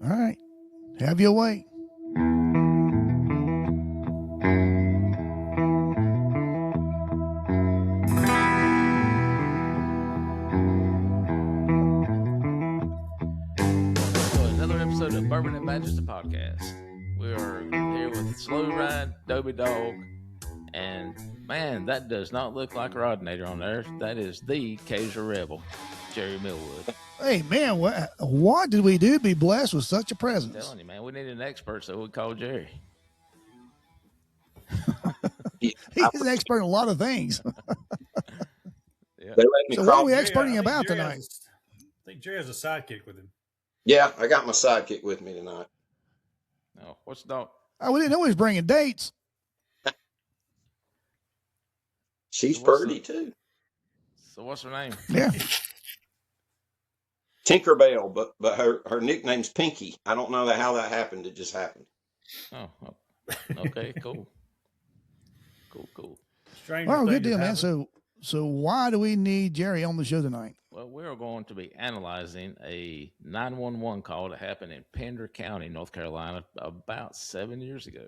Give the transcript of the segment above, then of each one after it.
All right. Have your way. Another episode of Bourbon and Badgers, the podcast. We are here with Slow Ride, Dobie Dog, and man, that does not look like Rodinator on there. That is the Cajun Rebel, Jerry Milwood. Hey, man, what did we do to be blessed with such a I'm presence? telling you, man, we need an expert, so we call Jerry. He's an expert in a lot of things. Yeah. They let me So what are we crawl. experting about tonight? I think Jerry has a sidekick with him. Yeah, I got my sidekick with me tonight. Oh, what's the dog? Oh, we didn't know he was bringing dates. She's So what's pretty too. So what's her name? Yeah. Tinkerbell, but her nickname's Pinky. I don't know how that happened. It just happened. Oh, okay, cool. Cool. Stranger Oh, good things deal, man. happen. So why do we need Jerry on the show tonight? Well, we're going to be analyzing a 911 call that happened in Pender County, North Carolina, about 7 years ago.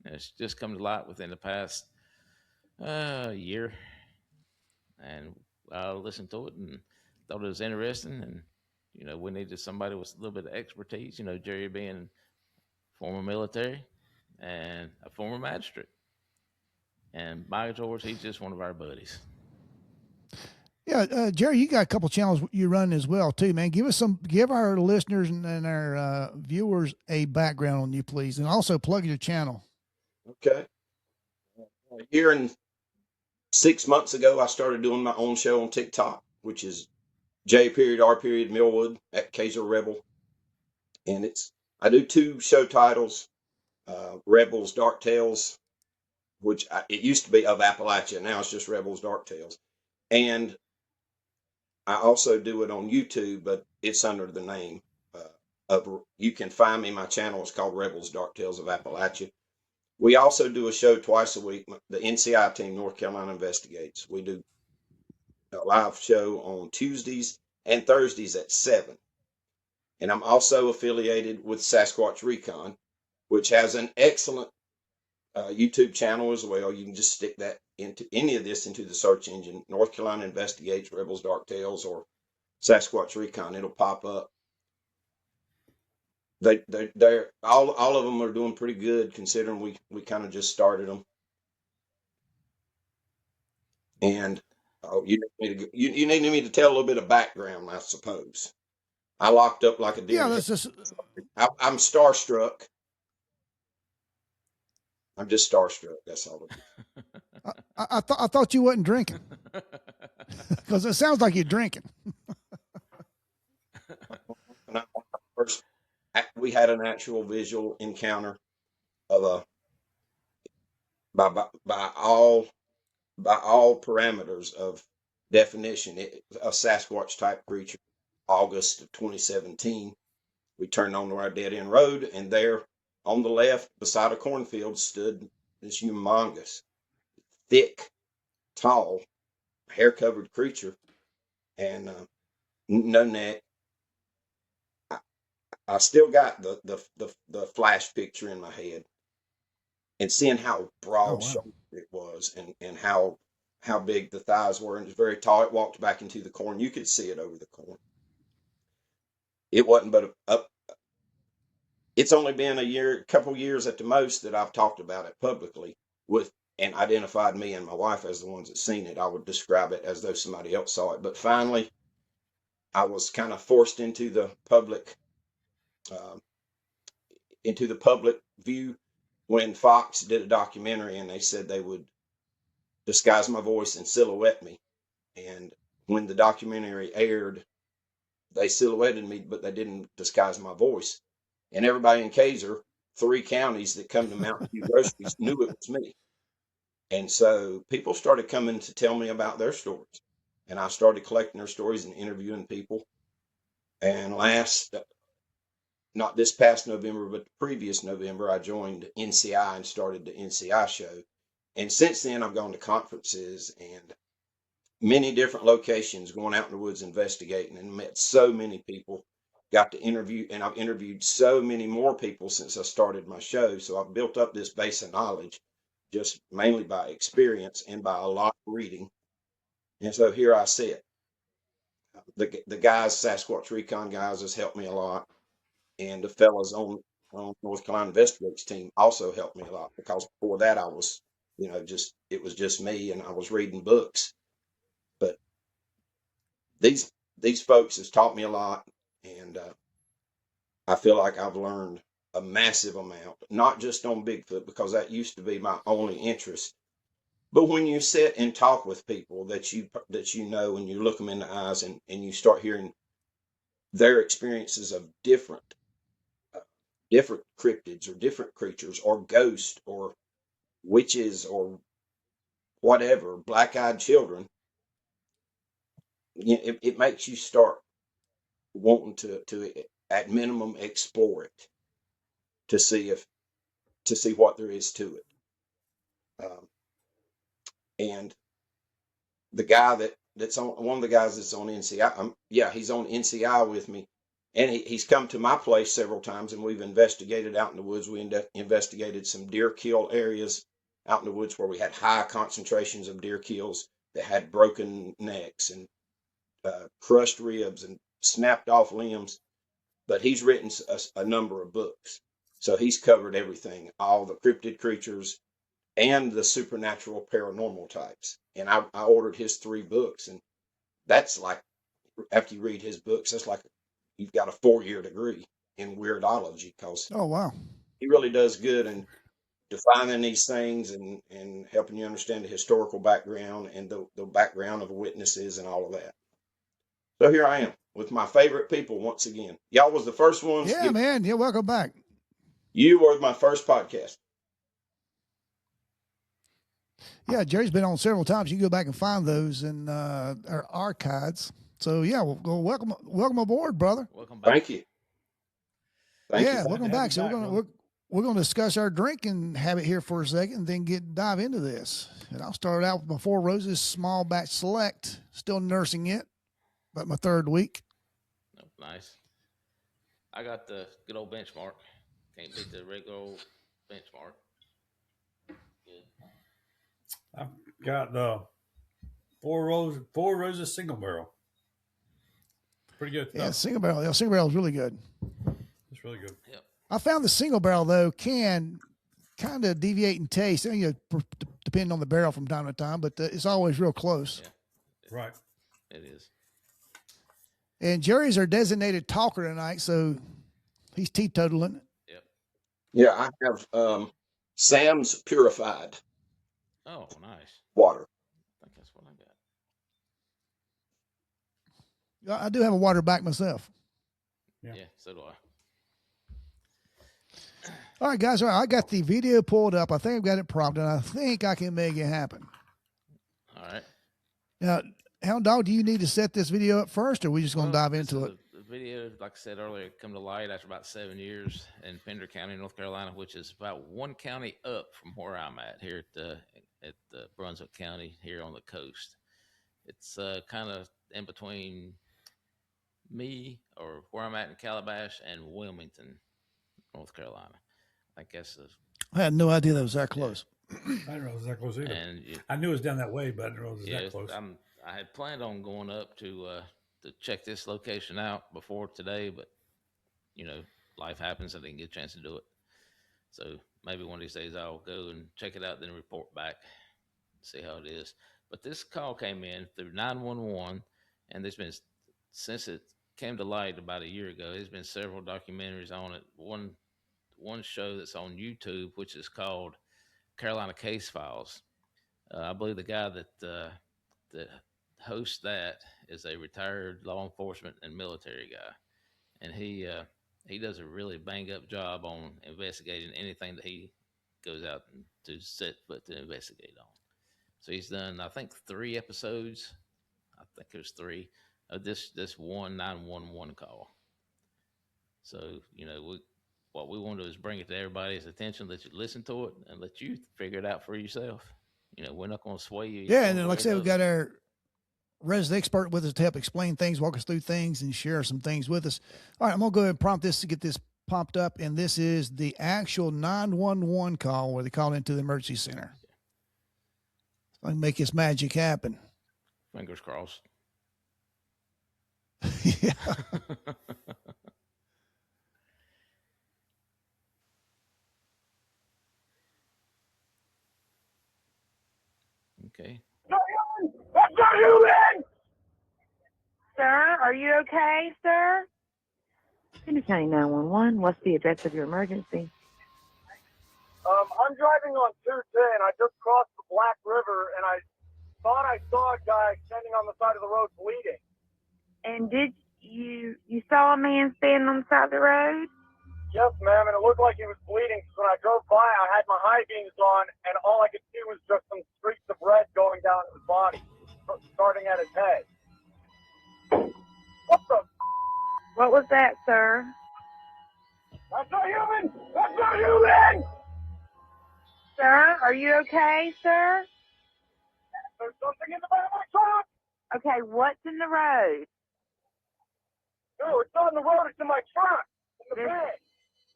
And it's just come to light within the past year. And I listened to it and thought it was interesting. And, we needed somebody with a little bit of expertise, Jerry being former military and a former magistrate. And by George, he's just one of our buddies. Yeah, Jerry, you got a couple channels you run as well too, man. Give our listeners and our viewers a background on you, please, and also plug your channel. Okay. A year and 6 months ago, I started doing my own show on TikTok, which is J.R. Milwood at Kaiser Rebel, and I do two show titles: Rebels Dark Tales, which it used to be of Appalachia, now it's just Rebels Dark Tales, and I also do it on YouTube, but it's under the name you can find me. My channel is called Rebels Dark Tales of Appalachia. We also do a show twice a week. The NCI team, North Carolina Investigates. We do a live show on Tuesdays and Thursdays at 7. And I'm also affiliated with Sasquatch Recon, which has an excellent YouTube channel as well. You can just stick that into any of this into the search engine, North Carolina Investigates, Rebels Dark Tales, or Sasquatch Recon. It'll pop up. They're all of them are doing pretty good considering we kind of just started them. And you need me to tell a little bit of background, I suppose. I locked up like a deer. Yeah, let's just. I'm starstruck. I'm just starstruck. That's all it is. I thought you wasn't drinking because it sounds like you're drinking. First, we had an actual visual encounter of by all parameters of definition, a Sasquatch type creature. August of 2017, we turned onto our dead end road, and there on the left, beside a cornfield, stood this humongous, thick, tall, hair covered creature, and no neck. I still got the flash picture in my head, and seeing how broad shouldered it was, and how big the thighs were, and it was very tall. It walked back into the corn. You could see it over the corn. It wasn't but it's only been a couple years at the most that I've talked about it publicly and identified me and my wife as the ones that seen it. I would describe it as though somebody else saw it. But finally, I was kind of forced into the public view when Fox did a documentary, and they said they would disguise my voice and silhouette me. And when the documentary aired, they silhouetted me, but they didn't disguise my voice. And everybody in Kaiser, 3 counties that come to Mountain View Groceries, knew it was me. And so people started coming to tell me about their stories. And I started collecting their stories and interviewing people. And not this past November, but the previous November, I joined NCI and started the NCI show. And since then, I've gone to conferences and many different locations, going out in the woods investigating, and met so many people. got to interview, and I've interviewed so many more people since I started my show. So I've built up this base of knowledge just mainly by experience and by a lot of reading. And so here I sit. The guys, Sasquatch Recon guys, has helped me a lot. And the fellas on North Carolina Investigates team also helped me a lot, because before that I was, it was just me, and I was reading books. But these folks has taught me a lot, and I feel like I've learned a massive amount, not just on Bigfoot, because that used to be my only interest. But when you sit and talk with people that you know, and you look them in the eyes, and you start hearing their experiences of different cryptids or different creatures or ghosts or witches or whatever, black-eyed children, it makes you start wanting to at minimum explore it to see what there is to it. And the guy that's on, one of the guys that's on NCI, he's on NCI with me, and he's come to my place several times, and we've investigated out in the woods. We investigated some deer kill areas out in the woods where we had high concentrations of deer kills that had broken necks and crushed ribs and snapped off limbs. But he's written a number of books, so he's covered everything, all the cryptid creatures and the supernatural paranormal types. And I ordered his 3 books, and that's like, after you read his books, that's like you've got a 4-year degree in weirdology, because Oh, wow. he really does good in defining these things and helping you understand the historical background and the background of witnesses and all of that. So here I am with my favorite people once again. Y'all was the first ones. Yeah, man. Yeah, welcome back. You were my first podcast. Yeah, Jerry's been on several times. You can go back and find those in our archives. So yeah, well, welcome aboard, brother. Welcome back. Thank you. Welcome back. So we're gonna discuss our drinking habit here for a second, and then dive into this. And I'll start out with my Four Roses small batch select. Still nursing it, about my 3rd week. Oh, nice. I got the good old benchmark. Can't beat the regular old benchmark. Good. I've got the Four Roses single barrel. Pretty good stuff. Yeah, single barrel. Yeah, single barrel is really good. It's really good. Yep. I found the single barrel though can kind of deviate in taste. Depending on the barrel from time to time, but it's always real close. Yeah. Right. It is. And Jerry's our designated talker tonight, so he's teetotaling. Yep. Yeah, I have Sam's Purified Oh, nice. water. I think that's what I got. I do have a water back myself. Yeah, so do I. All right, guys. All right, I got the video pulled up. I think I've got it prompted. I think I can make it happen. All right. Now, Hound Dog, do you need to set this video up first, or are we just going to dive into it? The video, like I said earlier, come to light after about 7 years in Pender County, North Carolina, which is about 1 county up from where I'm at here at Brunswick County here on the coast. It's kind of in between me, or where I'm at in Calabash, and Wilmington, North Carolina. I guess I had no idea that was that close. I didn't know it was that close either. And I knew it was down that way, but I didn't know it was that close. I had planned on going up to check this location out before today, but life happens. I didn't get a chance to do it. So maybe one of these days I'll go and check it out, then report back, see how it is. But this call came in through 911, and there's been, since it came to light about a year ago, there's been several documentaries on it. One show that's on YouTube, which is called Carolina Case Files. I believe the guy that hosts that is a retired law enforcement and military guy, and he does a really bang up job on investigating anything that he goes out to set foot to investigate on. So he's done, I think, 3 episodes. I think there's 3 of this one 911 call. So what we want to do is bring it to everybody's attention, let you listen to it, and let you figure it out for yourself. We're not going to sway you. Yeah, and then like I said, we got our resident expert with us to help explain things, walk us through things, and share some things with us. All right, I'm going to go ahead and prompt this to get this popped up, and this is the actual 911 call where they call into the emergency center. So I can make this magic happen. Fingers crossed. Yeah. Okay. That's not human! Sir, are you okay, sir? Pender County 911, what's the address of your emergency? I'm driving on 210. I just crossed the Black River, and I thought I saw a guy standing on the side of the road bleeding. And did you saw a man standing on the side of the road? Yes, ma'am, and it looked like he was bleeding. When I drove by, I had my high beams on, and all I could see was just some streaks of red going down his body, starting at his head. What the? What was that, sir? That's not human! That's not human! Sir, are you okay, sir? There's something in the back of my truck! Okay, what's in the road? No, it's not in the road, it's in my truck. In the bed.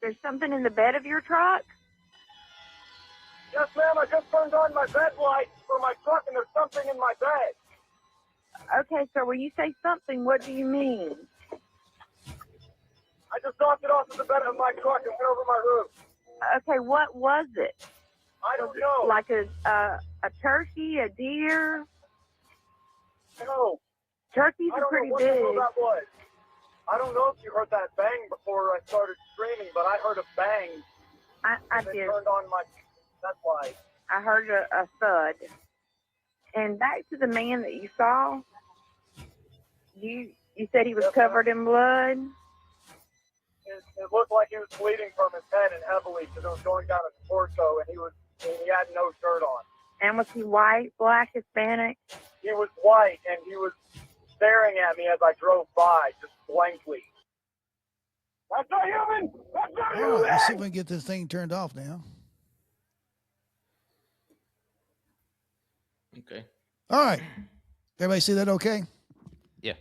There's something in the bed of your truck? Yes, ma'am, I just turned on my bed light for my truck, and there's something in my bed. Okay, sir, when you say something, what do you mean? I just knocked it off of the bed of my truck and went over my roof. Okay, what was it? I don't know. Like a turkey, a deer? No. Turkeys are pretty big. I don't know what that was. I don't know if you heard that bang before I started screaming, but I heard a bang. I did. Turned on my light. I heard a thud. And back to the man that you saw, you said he was covered in blood? It looked like he was bleeding from his head and heavily because it was going down his torso, and he had no shirt on. And was he white, black, Hispanic? He was white, and he was staring at me as I drove by, just blankly. That's not human! That's not human! Let's see if we can get this thing turned off now. Okay. All right. Everybody see that okay? Yeah.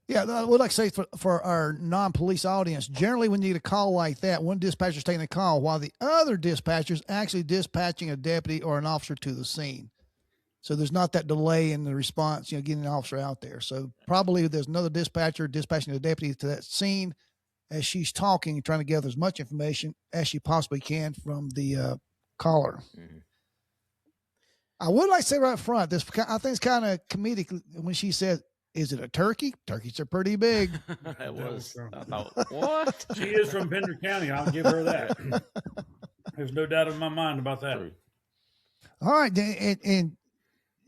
Yeah, I would like to say for our non-police audience, generally when you get a call like that, one dispatcher's taking the call while the other dispatcher's actually dispatching a deputy or an officer to the scene. So there's not that delay in the response, getting an officer out there. So probably there's another dispatcher dispatching the deputy to that scene as she's talking and trying to gather as much information as she possibly can from the caller. Mm-hmm. I would like to say right up front, I think it's kind of comedic when she said, "Is it a turkey? Turkeys are pretty big." That was. I thought, what? She is from Pender County. I'll give her that. There's no doubt in my mind about that. True. All right, and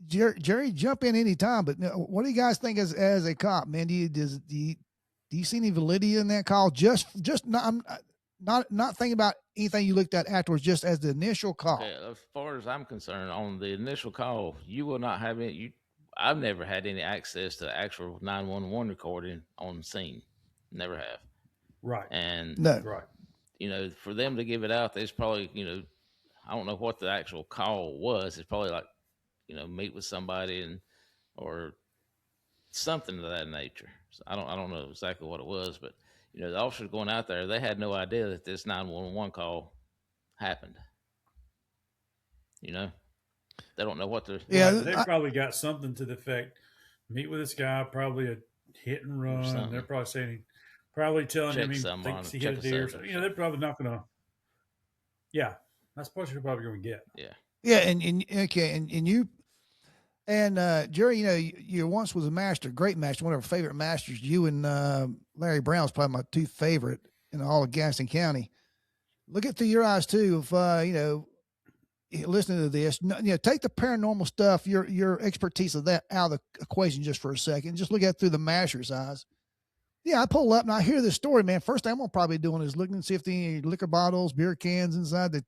Jerry, jump in any time. But what do you guys think as a cop, man? Do you see any validity in that call? Just not thinking about anything you looked at afterwards. Just as the initial call. Okay, as far as I'm concerned, on the initial call, you will not have any. I've never had any access to actual 911 recording on the scene. Never have. Right. And right. For them to give it out, there's probably, I don't know what the actual call was. It's probably like, meet with somebody or something of that nature. So I don't know exactly what it was, but the officers going out there, they had no idea that this 911 call happened. They don't know what they're. Yeah, they probably got something to the effect. Meet with this guy, probably a hit and run. They're probably saying, telling him he thinks he hit a deer. They're probably not going to. Yeah, that's what you're probably going to get. Yeah. Yeah, and you, and Jerry, you once was a master, great master, one of our favorite masters. You and Larry Brown was probably my two favorite in all of Gaston County. Look it through your eyes too. If listening to this, take the paranormal stuff, your expertise of that out of the equation just for a second. Just look at it through the master's eyes. Yeah, I pull up and I hear this story, man. First thing I'm gonna probably doing is looking to see if there are any liquor bottles, beer cans inside the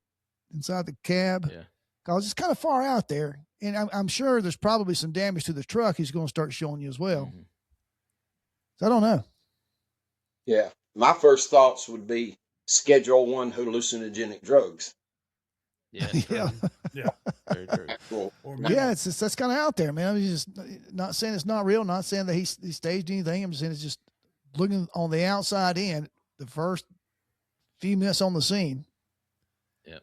cab. Yeah, because it's kind of far out there, and I'm sure there's probably some damage to the truck. He's going to start showing you as well. Mm-hmm. So I don't know. Yeah, my first thoughts would be Schedule 1 hallucinogenic drugs. Yeah. Yeah. Very true. Cool. Yeah, that's kind of out there, man. I'm just not saying it's not real, not saying that he staged anything. I'm just saying it's just looking on the outside in, the first few minutes on the scene. Yep.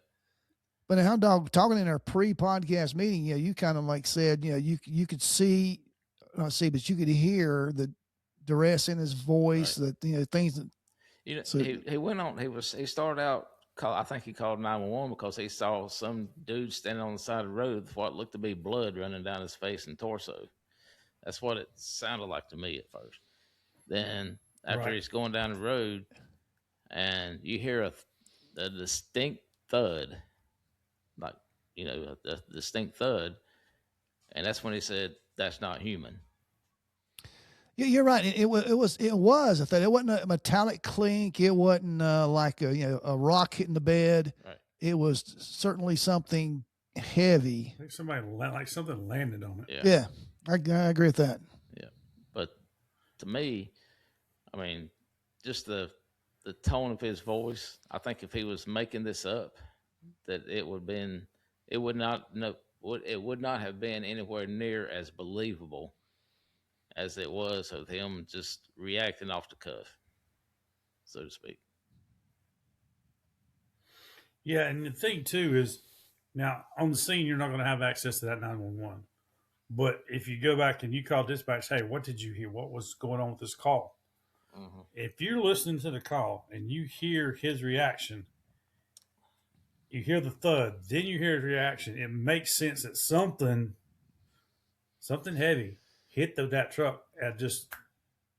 But Hound Dog, talking in our pre-podcast meeting, you kind of like said, you could see, not see, but you could hear the duress in his voice, right. that, things that, he went on, he started out, I think he called 911 because he saw some dude standing on the side of the road with what looked to be blood running down his face and torso. That's what it sounded like to me at first. Then after he's going down the road and you hear a distinct thud, like, a distinct thud. And that's when he said, "That's not human." Yeah, you're right. It was I thought it wasn't a metallic clink. It wasn't like a rock hitting the bed. Right. It was certainly something heavy. I think something landed on it. Yeah, I agree with that. Yeah, but to me, I mean, just the tone of his voice. I think if he was making this up, that it would not have been anywhere near as believable as it was of him just reacting off the cuff, so to speak. Yeah, and the thing too is, now on the scene you're not going to have access to that 911. But if you go back and you call dispatch, hey, what did you hear? What was going on with this call? Mm-hmm. If you're listening to the call and you hear his reaction, you hear the thud, then you hear his reaction, it makes sense that something heavy hit that truck at just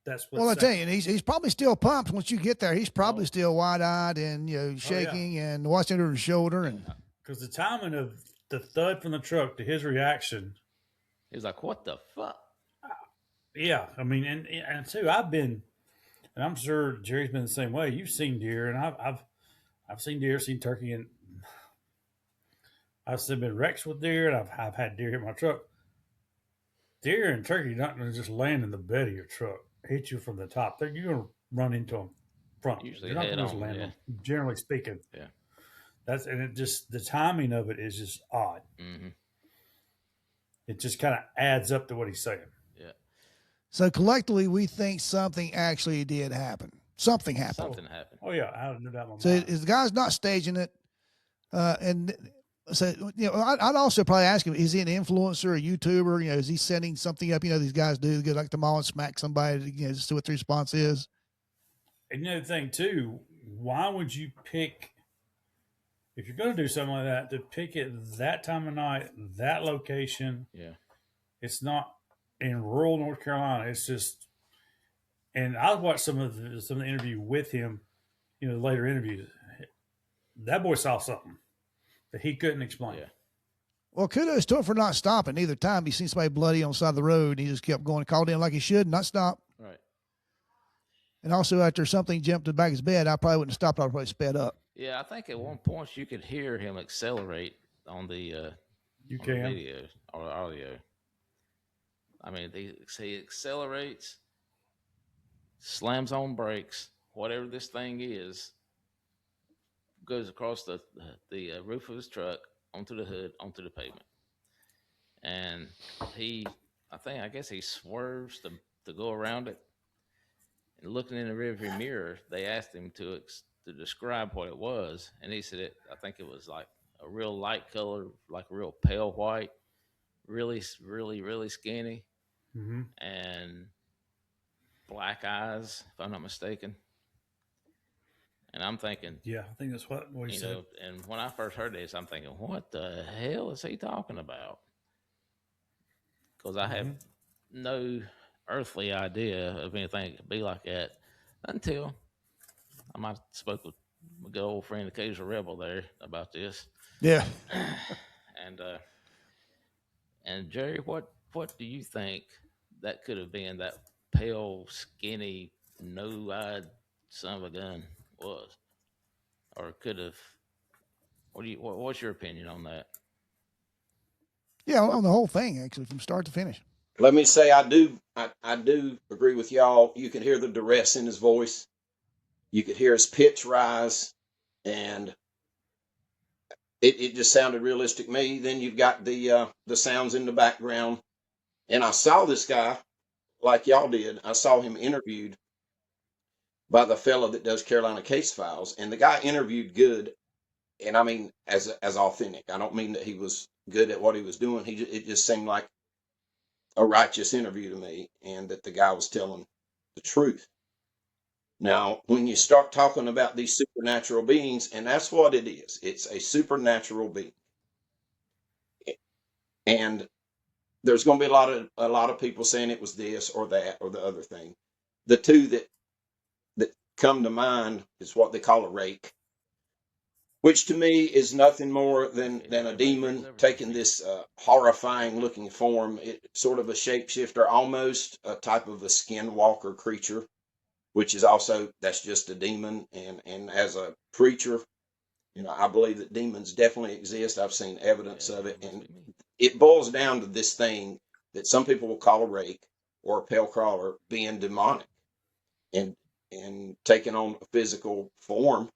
that's what. Well, I tell you, and he's probably still pumped once you get there. He's probably still wide-eyed and shaking and watching over his shoulder, and because the timing of the thud from the truck to his reaction, he's like, "What the fuck?" Yeah, I mean, and too, I've been, and I'm sure Jerry's been the same way. You've seen deer, and I've seen deer, seen turkey, and I've been wrecks with deer, and I've had deer hit my truck. Deer and turkey not going to just land in the bed of your truck, hit you from the top. You're going to run into them front. Usually you're not going to just land them, generally speaking. Yeah, the timing of it is just odd. Mm-hmm. It just kind of adds up to what he's saying. Yeah. So collectively, we think something actually did happen. Something happened. Oh yeah, I don't know that one. So the guy's not staging it, and. So, I'd also probably ask him, is he an influencer, a YouTuber? Is he setting something up? These guys do go like to mall and smack somebody, just see what the response is. And another thing too, why would you pick, if you're going to do something like that, to pick it that time of night, that location? Yeah. It's not in rural North Carolina. It's just, and I watched some of the interview with him, later interviews. That boy saw something that he couldn't explain. Yeah. Well, kudos to him for not stopping either time. He seen somebody bloody on the side of the road, and he just kept going, called in like he should, not stop. Right. And also, after something jumped to the back of his bed, I probably wouldn't have stopped. I would probably sped up. Yeah, I think at one point you could hear him accelerate on the video or audio. I mean, he accelerates, slams on brakes, whatever this thing is, goes across the roof of his truck, onto the hood, onto the pavement. And I guess he swerves to go around it. And looking in the rearview mirror, they asked him to describe what it was. And he said, I think it was like a real light color, like a real pale white, really, really, really skinny, and black eyes, if I'm not mistaken. And I'm thinking, yeah, I think that's what he said. And when I first heard this, I'm thinking, what the hell is he talking about? Because I have no earthly idea of anything that could be like that until I might have spoke with my good old friend, Occasional Rebel, there about this. Yeah. And Jerry, what do you think that could have been? That pale, skinny, no-eyed son of a gun was, or could have. What's your opinion on that? Yeah, on the whole thing, actually, from start to finish. Let me say, I do agree with y'all. You can hear the duress in his voice. You could hear his pitch rise, and it just sounded realistic to me. Then you've got the sounds in the background. And I saw this guy, like y'all did. I saw him interviewed by the fellow that does Carolina Case Files. And the guy interviewed good. And I mean, as authentic. I don't mean that he was good at what he was doing. It just seemed like a righteous interview to me, and that the guy was telling the truth. Now, when you start talking about these supernatural beings, and that's what it is, it's a supernatural being. And there's going to be a lot of people saying it was this or that or the other thing. The two that come to mind is what they call a rake, which to me is nothing more than a demon taking this horrifying looking form. It's sort of a shapeshifter, almost a type of a skinwalker creature, which is also, that's just a demon. And as a preacher, I believe that demons definitely exist. I've seen evidence of it. And it boils down to this thing that some people will call a rake or a pale crawler being demonic and taking on a physical form.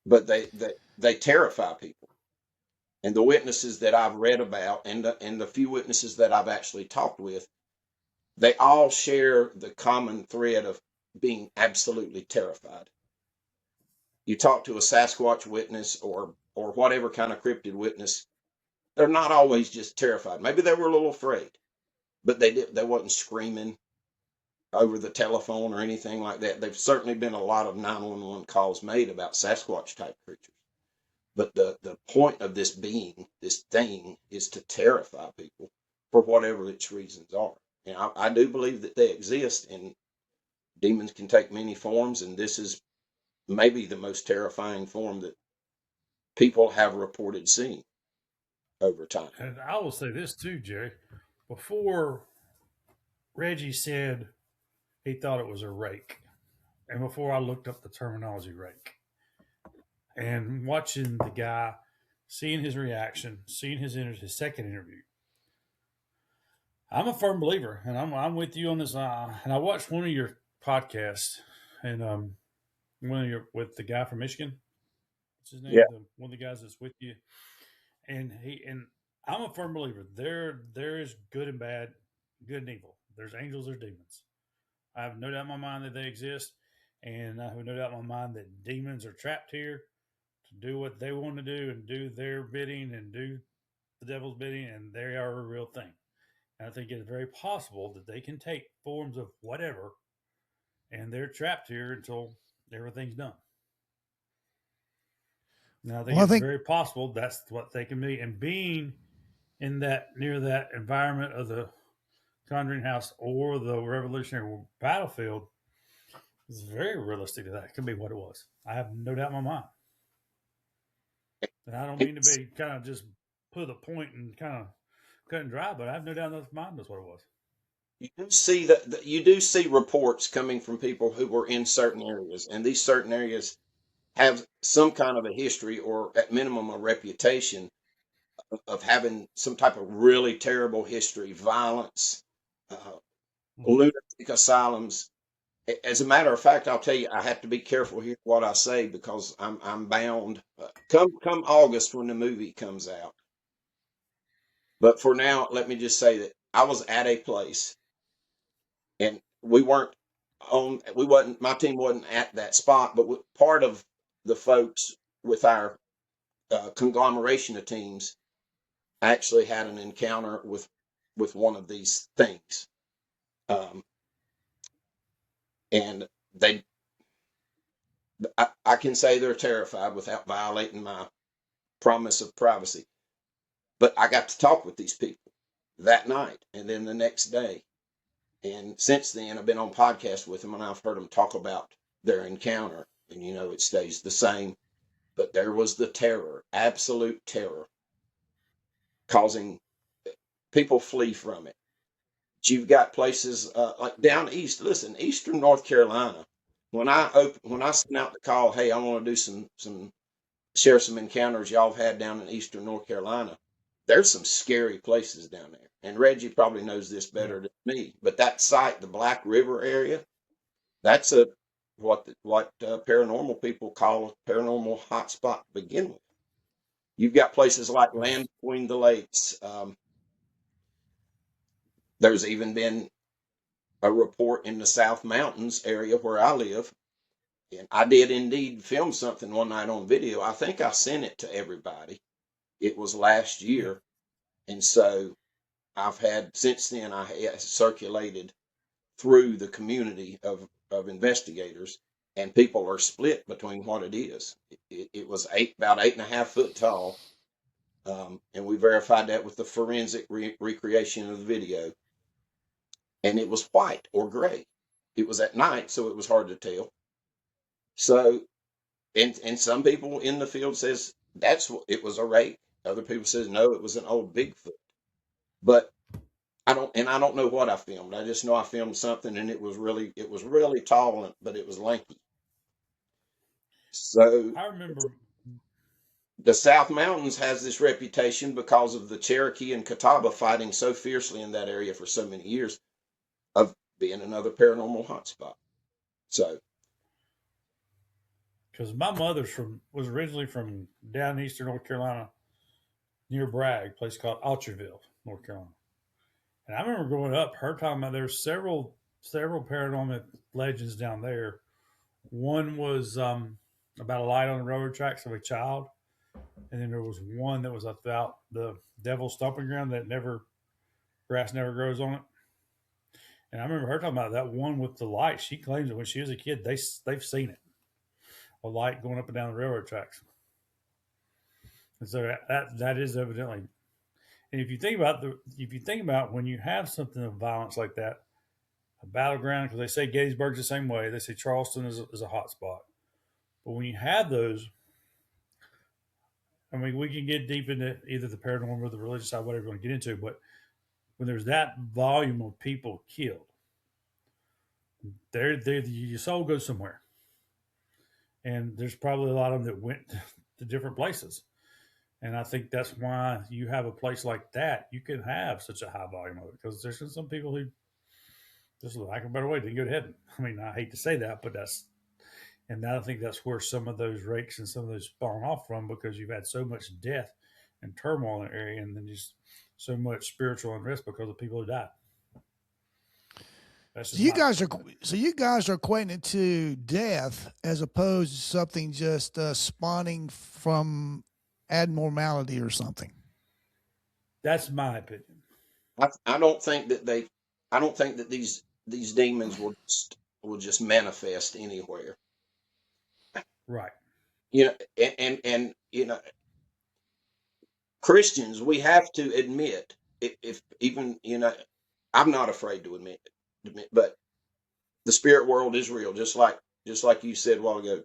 But they terrify people. And the witnesses that I've read about and the few witnesses that I've actually talked with, they all share the common thread of being absolutely terrified. You talk to a Sasquatch witness or whatever kind of cryptid witness, they're not always just terrified. Maybe they were a little afraid, but they wasn't screaming over the telephone or anything like that. There've certainly been a lot of 911 calls made about Sasquatch type creatures. But the point of this being, this thing, is to terrify people for whatever its reasons are. And I do believe that they exist, and demons can take many forms, and this is maybe the most terrifying form that people have reported seeing over time. And I will say this too, Jerry. Before Reggie said he thought it was a rake, and before I looked up the terminology rake, and watching the guy, seeing his reaction, seeing his second interview, I'm a firm believer, and I'm with you on this. And I watched one of your podcasts, and one of your with the guy from Michigan. What's his name? Yeah. One of the guys that's with you, and I'm a firm believer. There is good and bad, good and evil. There's angels, there's demons. I have no doubt in my mind that they exist, and I have no doubt in my mind that demons are trapped here to do what they want to do and do their bidding and do the devil's bidding, and they are a real thing. And I think it's very possible that they can take forms of whatever, and they're trapped here until everything's done. Now, I think it's very possible that's what they can be. And being in that near that environment of the Conjuring House or the Revolutionary Battlefield is very realistic that that could be what it was. I have no doubt in my mind. And I don't mean to be kind of just put a point and kind of cut and dry, but I have no doubt in my mind that's what it was. You do see reports coming from people who were in certain areas, and these certain areas have some kind of a history or at minimum a reputation of having some type of really terrible history, violence, lunatic asylums. As a matter of fact, I'll tell you, I have to be careful here what I say because I'm bound. Come August when the movie comes out. But for now, let me just say that I was at a place, and my team wasn't at that spot, but part of the folks with our conglomeration of teams actually had an encounter with one of these things. And I can say they're terrified without violating my promise of privacy. But I got to talk with these people that night and then the next day. And since then, I've been on podcasts with them, and I've heard them talk about their encounter. And, it stays the same. But there was the terror, absolute terror, causing people flee from it. But you've got places like down east. Listen, eastern North Carolina. When I sent out the call, hey, I want to do share some encounters y'all have had down in eastern North Carolina. There's some scary places down there. And Reggie probably knows this better than me. But that site, the Black River area, that's a paranormal people call a paranormal hotspot to begin with. You've got places like Land Between the Lakes. There's even been a report in the South Mountains area where I live. And I did indeed film something one night on video. I think I sent it to everybody. It was last year. And so I've had, since then, I have circulated through the community of investigators, and people are split between what it is. It was about 8.5 foot tall. And we verified that with the forensic recreation of the video. And it was white or gray. It was at night, so it was hard to tell. So, and some people in the field says it was a rake. Other people says no, it was an old Bigfoot. But I don't know what I filmed. I just know I filmed something, and it was really tall, but it was lanky. So I remember the South Mountains has this reputation because of the Cherokee and Catawba fighting so fiercely in that area for so many years of being another paranormal hotspot. So, because my mother was originally from down eastern North Carolina, near Bragg, a place called Alcherville, North Carolina. And I remember growing up, her talking about there's several paranormal legends down there. One was about a light on the railroad tracks of a child, and then there was one that was about the devil's stomping ground that grass never grows on it. And I remember her talking about that one with the light. She claims that when she was a kid, they've seen it, a light going up and down the railroad tracks. And so that is evidently. And if you think about when you have something of violence like that, a battleground, because they say Gettysburg's the same way. They say Charleston is a hot spot. But when you have those, I mean, we can get deep into either the paranormal or the religious side, whatever you want to get into. But when there's that volume of people killed, your soul goes somewhere. And there's probably a lot of them that went to different places. And I think that's why you have a place like that. You can have such a high volume of it, because there's some people who, just lack of a better way, didn't go to heaven. I mean, I hate to say that, but I think that's where some of those rakes and some of those spawn off from, because you've had so much death and turmoil in the area, and then just so much spiritual unrest because of people who died. So you guys are equating it to death as opposed to something just spawning from abnormality or something. That's my opinion. I don't think that these demons will just manifest anywhere. Right. You know, and you know, Christians, we have to admit, if even, you know, I'm not afraid to admit, but the spirit world is real, just like you said a while ago.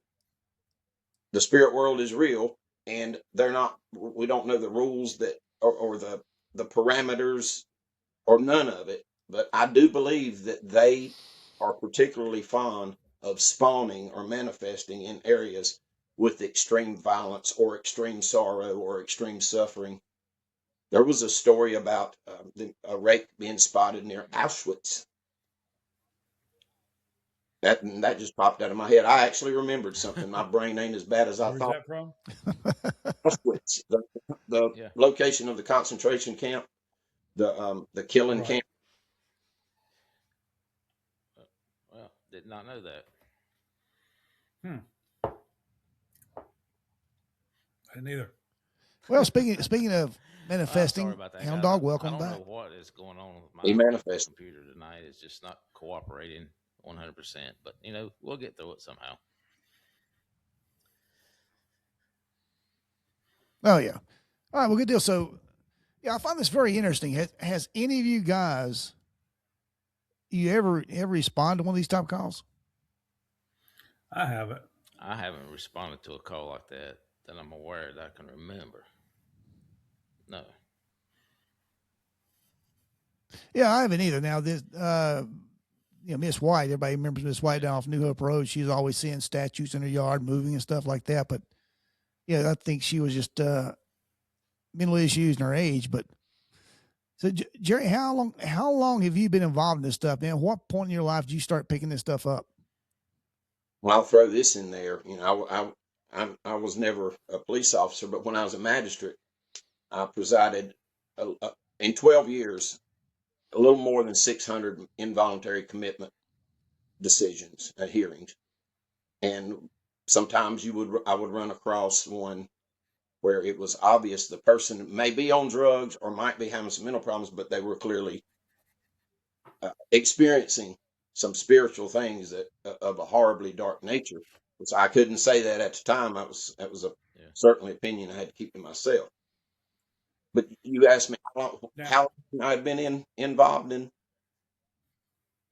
The spirit world is real, and we don't know the rules that or the parameters or none of it, but I do believe that they are particularly fond of spawning or manifesting in areas with extreme violence or extreme sorrow or extreme suffering. There was a story about a rake being spotted near Auschwitz. That just popped out of my head. I actually remembered something. My brain ain't as bad as I thought. Where's that from? Auschwitz, the location of the concentration camp, the killing camp. Well, did not know that. I didn't either. Well, speaking of manifesting, sorry about that, Hound Dog, welcome back. back. I don't know what is going on with my computer tonight. It's just not cooperating 100%. But, you know, we'll get through it somehow. Oh, yeah. All right, well, good deal. So, yeah, I find this very interesting. Has any of you guys, you ever respond to one of these type of calls? I haven't. I haven't responded to a call like that I'm aware that I can remember. No. Yeah, I haven't either. Now, this, Miss White, everybody remembers Miss White down off New Hope Road. She's always seeing statues in her yard moving and stuff like that. But, yeah, I think she was just mental issues and her age. But, so, Jerry, how long have you been involved in this stuff, man? What point in your life did you start picking this stuff up? Well, I'll throw this in there. You know, I was never a police officer, but when I was a magistrate, I presided in 12 years, a little more than 600 involuntary commitment decisions, hearings. And sometimes I would run across one where it was obvious the person may be on drugs or might be having some mental problems, but they were clearly experiencing some spiritual things that of a horribly dark nature. So I couldn't say that at the time. That was a certainly opinion I had to keep to myself. But you asked me how I've been involved in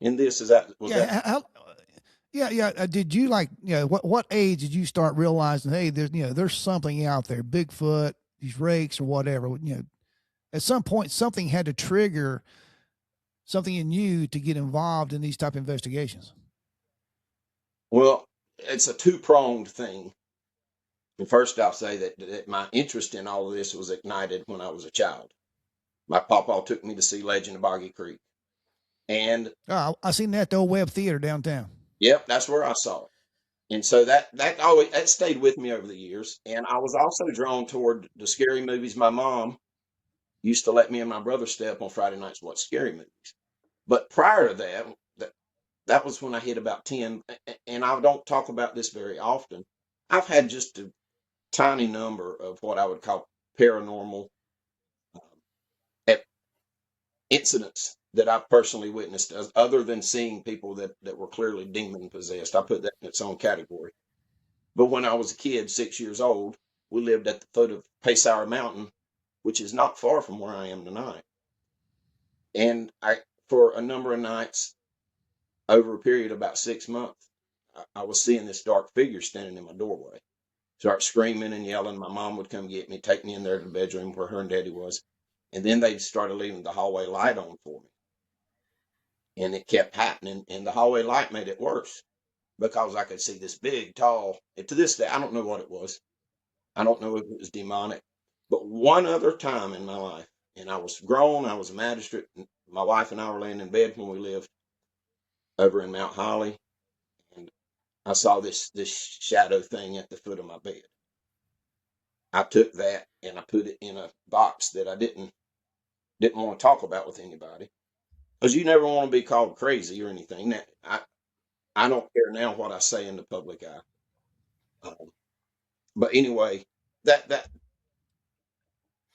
this. Did you what age did you start realizing, hey, there's something out there, Bigfoot, these rakes or whatever? At some point something had to trigger something in you to get involved in these type of investigations. Well, it's a two-pronged thing. And first, I'll say that my interest in all of this was ignited when I was a child. My papa took me to see Legend of Boggy Creek. And I seen that at the old Webb Theater downtown. Yep, that's where I saw it. And so that stayed with me over the years. And I was also drawn toward the scary movies. My mom used to let me and my brother stay up on Friday nights and watch scary movies. But prior to that was when I hit about 10. And I don't talk about this very often. I've had just a tiny number of what I would call paranormal incidents that I've personally witnessed, other than seeing people that were clearly demon possessed. I put that in its own category. But when I was a kid, 6 years old, we lived at the foot of Paysauer Mountain, which is not far from where I am tonight. And for a number of nights, over a period of about 6 months, I was seeing this dark figure standing in my doorway. Start screaming and yelling. My mom would come get me, take me in there to the bedroom where her and Daddy was. And then they started leaving the hallway light on for me. And it kept happening. And the hallway light made it worse because I could see this big, tall, and to this day, I don't know what it was. I don't know if it was demonic. But one other time in my life, and I was grown, I was a magistrate, and my wife and I were laying in bed when we lived over in Mount Holly. And I saw this shadow thing at the foot of my bed. I took that and I put it in a box that I didn't want to talk about with anybody, because you never want to be called crazy or anything. I don't care now what I say in the public eye. But anyway,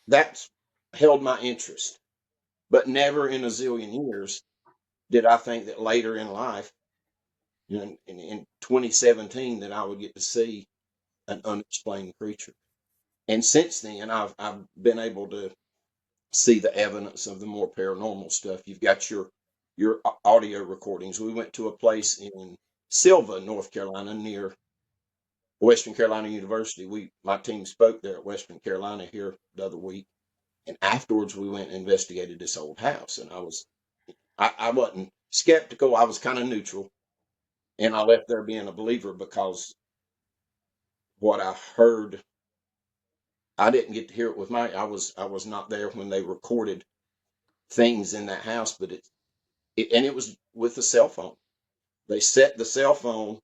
that's held my interest. But never in a zillion years did I think that later in life, in 2017, that I would get to see an unexplained creature. And since then, I've been able to see the evidence of the more paranormal stuff. You've got your audio recordings. We went to a place in Silva, North Carolina, near Western Carolina University. My team spoke there at Western Carolina here the other week. And afterwards, we went and investigated this old house. And I wasn't skeptical. I was kind of neutral. And I left there being a believer because what I heard, I didn't get to hear it with I was not there when they recorded things in that house, but it was with a cell phone. They set the cell phone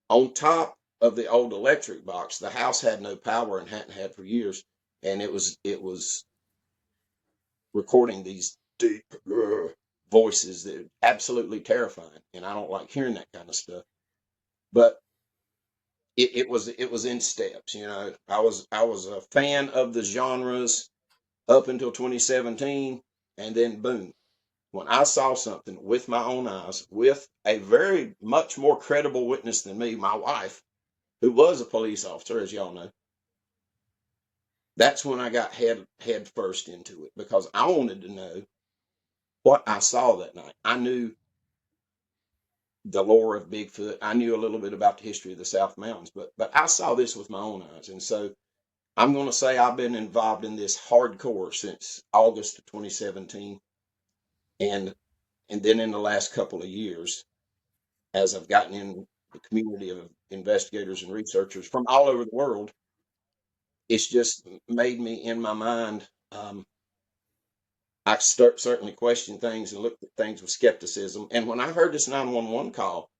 on top of the old electric box. The house had no power and hadn't had for years. And it was recording these deep voices that are absolutely terrifying. And I don't like hearing that kind of stuff. But it was in steps. I was a fan of the genres up until 2017, and then boom, when I saw something with my own eyes, with a very much more credible witness than me, my wife, who was a police officer, as y'all know, that's when I got head first into it, because I wanted to know what I saw that night. I knew the lore of Bigfoot. I knew a little bit about the history of the South Mountains, but I saw this with my own eyes. And so I'm going to say I've been involved in this hardcore since August of 2017. And then in the last couple of years, as I've gotten in the community of investigators and researchers from all over the world, it's just made me, in my mind, I certainly questioned things and looked at things with skepticism. And when I heard this 911 call,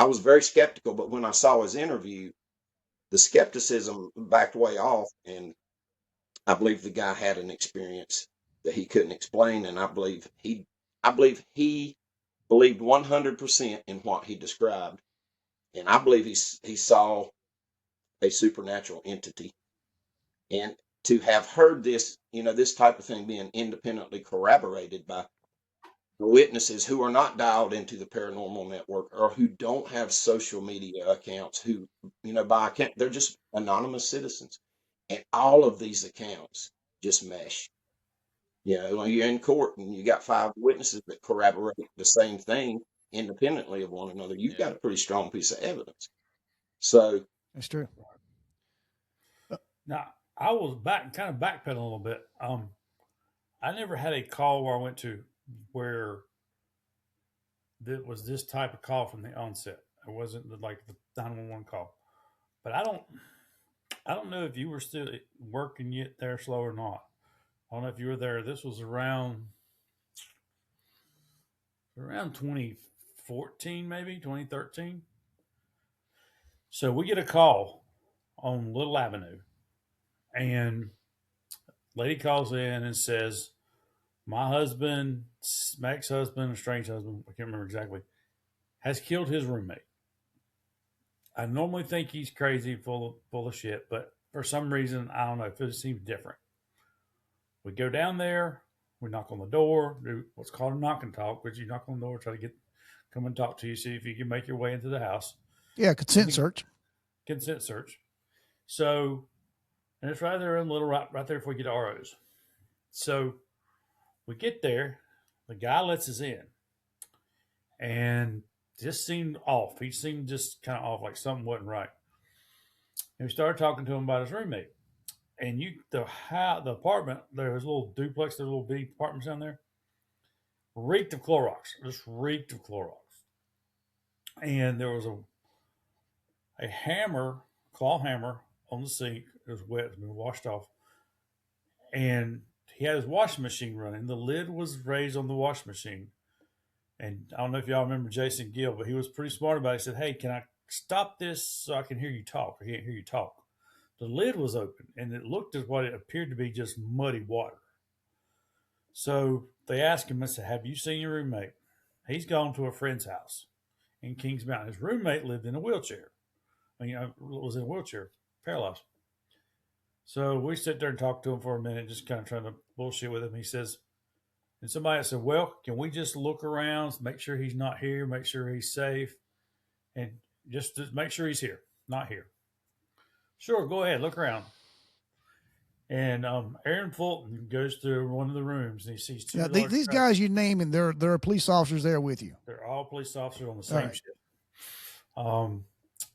I was very skeptical, but when I saw his interview, the skepticism backed way off, and I believe the guy had an experience that he couldn't explain, and I believe he believed 100% in what he described, and I believe he saw a supernatural entity. And to have heard this, this type of thing being independently corroborated by witnesses who are not dialed into the paranormal network or who don't have social media accounts, who, by account, they're just anonymous citizens. And all of these accounts just mesh. When you're in court and you got 5 witnesses that corroborate the same thing independently of one another, you've got a pretty strong piece of evidence. So that's true. Now, I was backpedaling a little bit. I never had a call where I went to where that was this type of call from the onset. It wasn't like the 911 call. But I don't know if you were still working yet there slow or not. I don't know if you were there. This was around 2014, maybe 2013. So we get a call on Little Avenue, and lady calls in and says, my husband, my ex-husband, strange husband, I can't remember exactly, has killed his roommate. I normally think he's crazy, full of shit, but for some reason, I don't know, it just seems different. We go down there, we knock on the door, do what's called a knock and talk, which you knock on the door, try to come and talk to you, see if you can make your way into the house. Yeah, consent search. Consent search. So, and it's right there in Little, right there before you get to RO's. So, we get there, the guy lets us in, and just seemed off. He seemed just kind of off, like something wasn't right. And we started talking to him about his roommate. And the apartment, there was a little duplex, there were little bitty apartments down there, reeked of Clorox, just reeked of Clorox. And there was a hammer, claw hammer on the sink. It was wet, it had been washed off. And he had his washing machine running. The lid was raised on the washing machine. And I don't know if y'all remember Jason Gill, but he was pretty smart about it. He said, hey, can I stop this so I can hear you talk? I can't hear you talk. The lid was open, and it looked as what it appeared to be just muddy water. So they asked him, I said, have you seen your roommate? He's gone to a friend's house in Kings Mountain. His roommate lived in a wheelchair. Was in a wheelchair, paralyzed. So we sit there and talk to him for a minute, just kind of trying to bullshit with him. He says, and somebody said, well, can we just look around, make sure he's not here, make sure he's safe, and just make sure he's here, not here. Sure, go ahead, look around. And Aaron Fulton goes through one of the rooms, and he sees two. Now, these guys you name, and there are police officers there with you. They're all police officers on the same shift.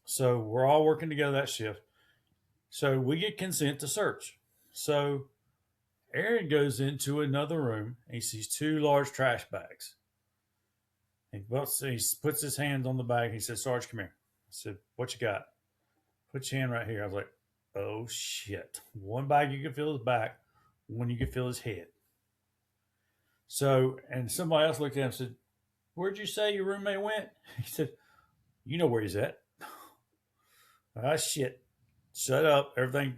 So we're all working together that shift. So we get consent to search. So Aaron goes into another room, and he sees 2 large trash bags. He puts his hand on the bag. He says, Sarge, come here. I said, what you got? Put your hand right here. I was like, oh, shit. One bag you can feel his back, one you can feel his head. So, and somebody else looked at him and said, where'd you say your roommate went? He said, you know where he's at. Ah, shit. Shut up. Everything.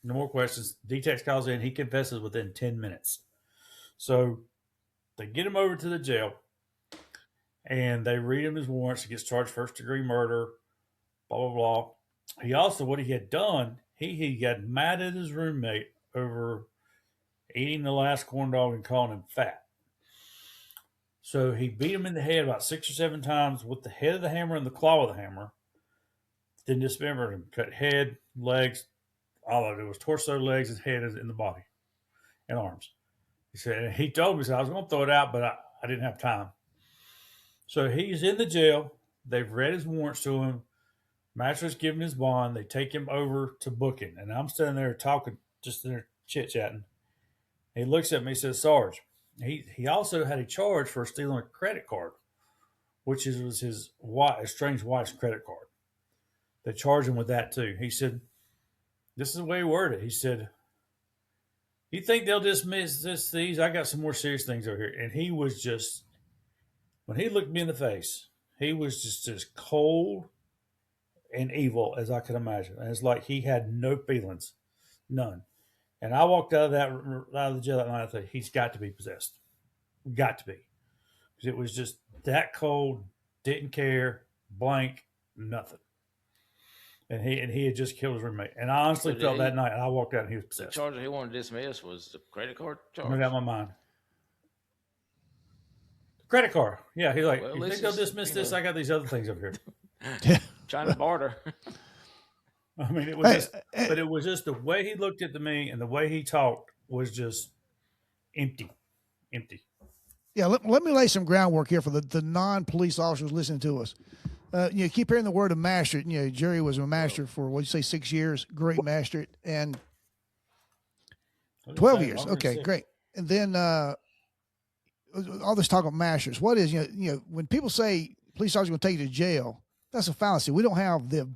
No more questions. D-Tex calls in. He confesses within 10 minutes. So they get him over to the jail, and they read him his warrants. He gets charged first-degree murder, blah, blah, blah. He also, what he had done, he got mad at his roommate over eating the last corn dog and calling him fat. So he beat him in the head about 6 or 7 times with the head of the hammer and the claw of the hammer. Then dismembered him, cut head, legs, all of it. It was torso, legs, and head in the body and arms. He said, he told me, I was going to throw it out, but I didn't have time. So he's in the jail. They've read his warrants to him. Magistrate's giving his bond. They take him over to booking. And I'm standing there talking, just there chit-chatting. He looks at me and says, Sarge, he also had a charge for stealing a credit card, which was his estranged wife's credit card. They charged him with that too. He said, this is the way he worded it. He said, you think they'll dismiss these? I got some more serious things over here. And he was just, when he looked me in the face, He was just as cold and evil as I could imagine. And it's like he had no feelings, none. And I walked out of the jail that night. I thought he's got to be possessed, got to be, because it was just that cold, didn't care, blank, nothing. And he had just killed his roommate. And I honestly felt that night, and I walked out and he was possessed. The charge that he wanted to dismiss was the credit card charge. I got my mind. Credit card. Yeah, he's like, well, you think they'll dismiss this? I got these other things over here. Trying to barter. I mean, it was but it was just the way he looked at me and the way he talked was just empty. Yeah, let me lay some groundwork here for the non-police officers listening to us. You keep hearing the word of magistrate. You know, Jerry was a magistrate for, what'd you say, 6 years? Great magistrate. And 12 years. Okay, great. And then all this talk of magistrates. What is, you know, when people say police officers are going to take you to jail, that's a fallacy. We don't have the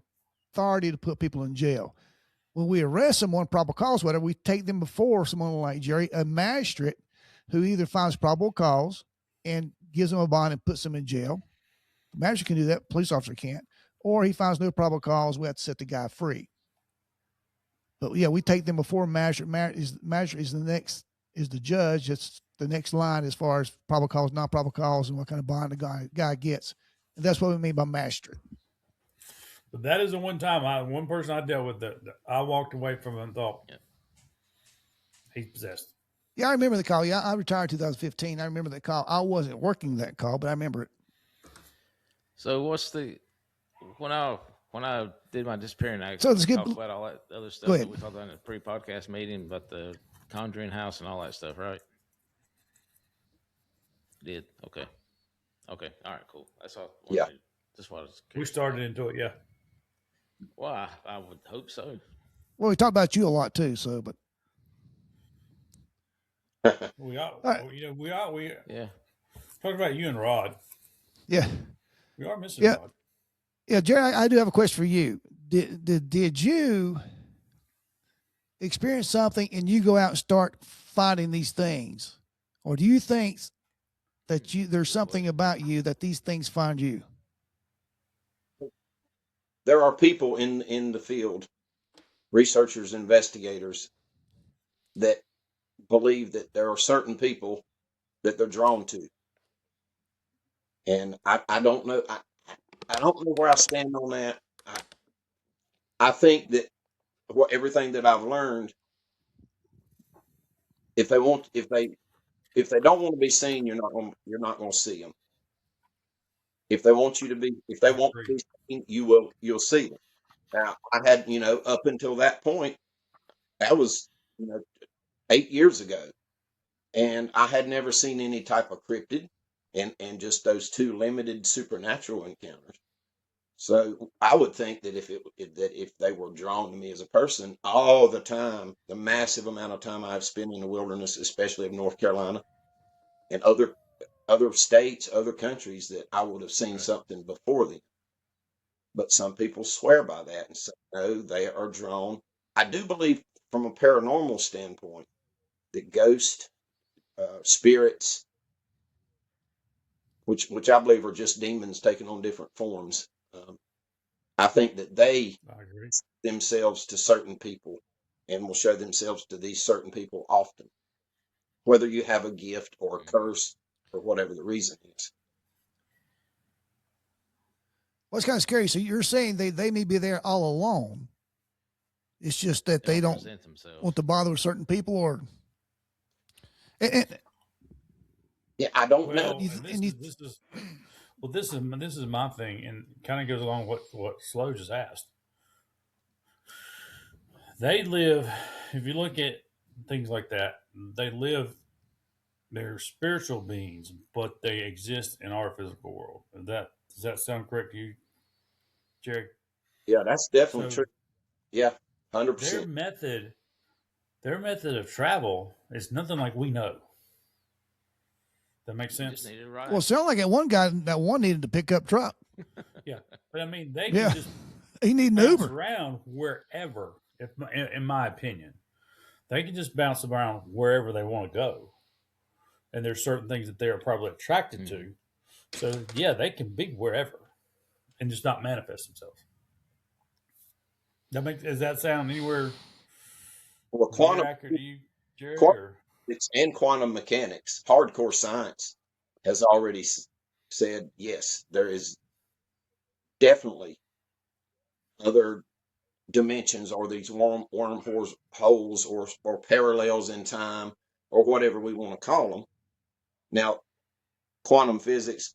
authority to put people in jail. When we arrest someone, proper cause, whatever, we take them before someone like Jerry, a magistrate, who either finds probable cause and gives them a bond and puts them in jail. The magistrate can do that. Police officer can't. Or he finds no probable cause. We have to set the guy free. But yeah, we take them before magistrate. Magistrate is the judge. It's the next line as far as probable cause, not probable cause, and what kind of bond the guy gets. And that's what we mean by magistrate. But that is the one time one person I dealt with that I walked away from and thought, he's possessed. Yeah, I remember the call. Yeah, I retired in 2015. I remember that call. I wasn't working that call, but I remember it. So what's when I did my disappearing, I talked about all that other stuff that we talked about in the pre-podcast meeting about the Conjuring House and all that stuff, right? Did okay, all right, cool. That's all. Yeah, just what we started into it. Yeah. Well, I would hope so. Well, we talked about you a lot too, so but. We are. Right. We talking about you and Rod. Yeah. We are missing Rod. Yeah, Jerry, I do have a question for you. Did you experience something and you go out and start finding these things? Or do you think that there's something about you that these things find you? There are people in the field, researchers, investigators, that believe that there are certain people that they're drawn to. And I don't know. I don't know where I stand on that. I think that everything that I've learned, if they don't want to be seen, you're not going to see them. If they want to be seen, you'll see them. Now, I had, up until that point, that was, 8 years ago, and I had never seen any type of cryptid and just those two limited supernatural encounters. So I would think that if they were drawn to me as a person all the time, the massive amount of time I've spent in the wilderness, especially of North Carolina and other states, other countries, that I would have seen something before them. But some people swear by that and say, no, they are drawn. I do believe from a paranormal standpoint that ghosts, spirits, which I believe are just demons taking on different forms. I think that they themselves to certain people and will show themselves to these certain people often, whether you have a gift or a curse or whatever the reason is. Well, it's kind of scary. So you're saying they may be there all alone. It's just that they don't want to bother with certain people, or. Yeah, I don't know. This is my thing, and kind of goes along with what Slow just asked. They live, if you look at things like that, they're spiritual beings, but they exist in our physical world. Does that sound correct to you, Jerry? Yeah, that's definitely true. Yeah, 100%. Their method of travel is nothing like we know. That makes sense. Well, it sounded like that one needed to pick up truck. Yeah, but I mean, they can just he need an Uber around wherever. In my opinion, they can just bounce around wherever they want to go, and there's certain things that they are probably attracted to So yeah, they can be wherever and just not manifest themselves. Does that sound anywhere near accurate to you, Jerry? Quantum physics and quantum mechanics, hardcore science, has already said yes, there is definitely other dimensions or these wormholes or parallels in time or whatever we want to call them. Now, quantum physicists